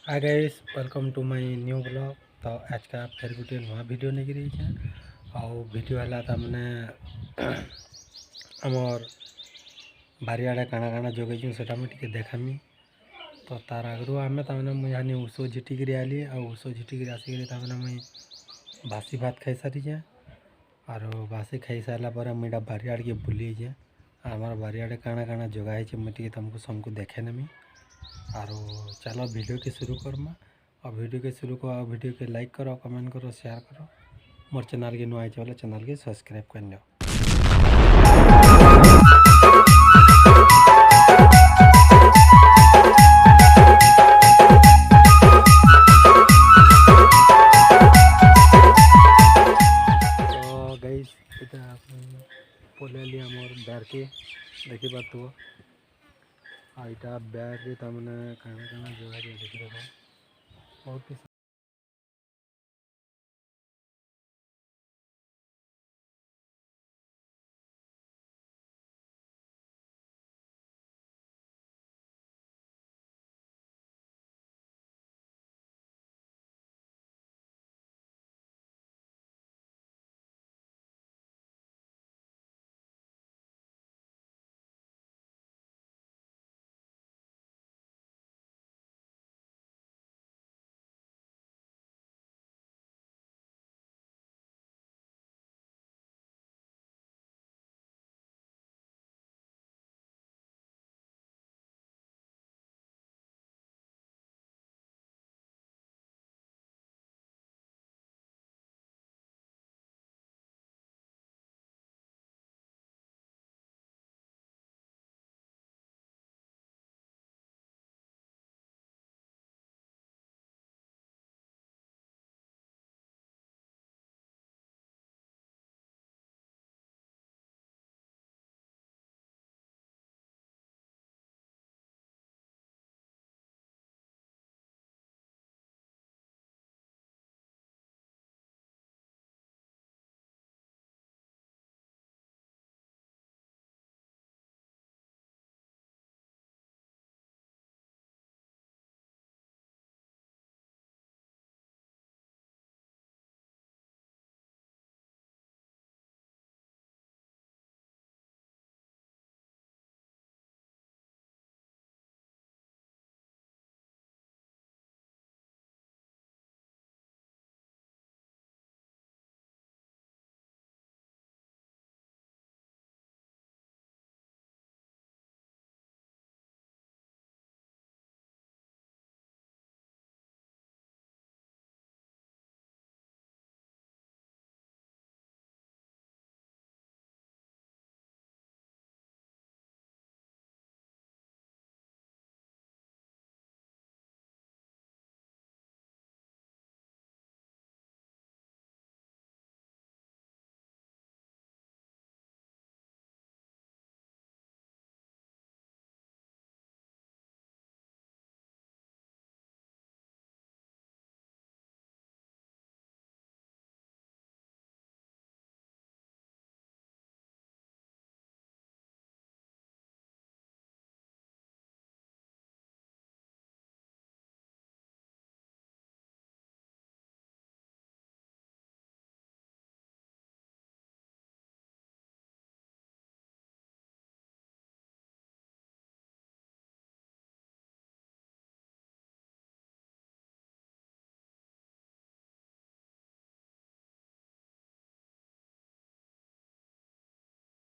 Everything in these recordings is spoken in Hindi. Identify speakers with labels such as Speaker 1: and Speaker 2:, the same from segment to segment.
Speaker 1: Hi guys, welcome to my new blog. तो आज का फिर गोटे नुआ वीडियो नहीं रही वीडियो है तमने आमर बारियाड़े काଣା काଣା जोगेचु से मुझे देखामी। तो तार आगु आम तमें मुझे ऊस झिटिक आली ऊस झिटिक आसिक मुई बासी भात खाई सारी और बासी खाई सारापर मुझे बारियाड़ के बुली आमर बारियाड़े काଣା काଣା जोगाई मुझे तुमको सबको देखे नेमी। और चलो वीडियो के शुरू करमा और वीडियो के शुरू कर वीडियो के लाइक करो, कमेंट करो, शेयर करो। मोर चैनल के नुआ आई चैनल के सब्सक्राइब कर लो। तो गाइस पलि आमर बैर के देखी पार्थ यहाँ बैर तमें काଣା काଣା जगह देखी देख बहुत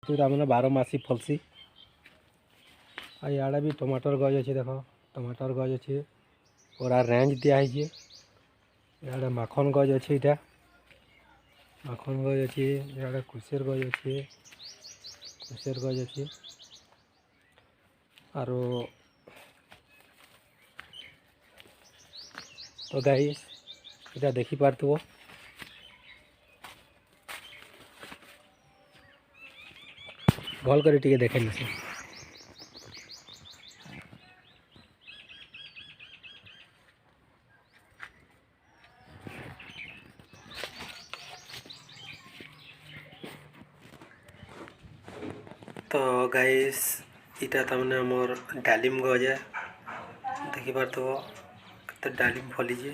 Speaker 1: मैंने 12 मासी फलसी आड़े भी टमाटर गज अच्छे देख टमाटर गज अच्छे पूरा रेंज दिखाई इे माखन गज अच्छे यहाँ माखन गज अच्छे इे कुसेर गज अच्छे कुसेर गज अच्छे और तो गाइस इटा देखी पार्थो भल कर देखे से तो गाइस इटा तमने मोर डालिम गज है देखी पार्थो केते डालिम फलीजे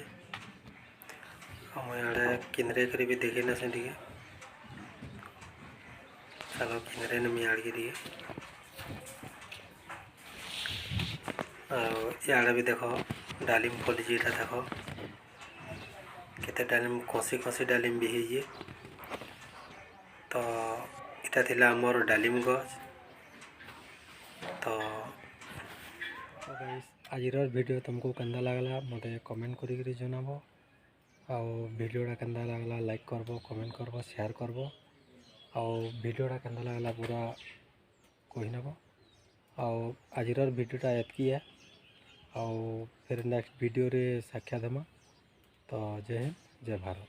Speaker 1: आड़े किनरे कर भी देखे ना से टे चलो किनरे नमी आड़ के इे भी देख डालिम फलीजे यहाँ देख केते डालिम कसी कसी डालिम भी है तो इटा थिला आमर डालिम गछ तो आज वीडियो तुमको केंदा लगला मत कमेंट करी जनाब आउ वीडियोटा केंदा लगला लाइक करबो कमेंट करबो शेयर करबो आउ वीडियोटा केंदा लगला पूरा कही नब आउ आज वीडियोटा एतकी है आउ फिर नेक्स्ट वीडियो रे साक्षात हेमा तो जय हिंद जय भारत।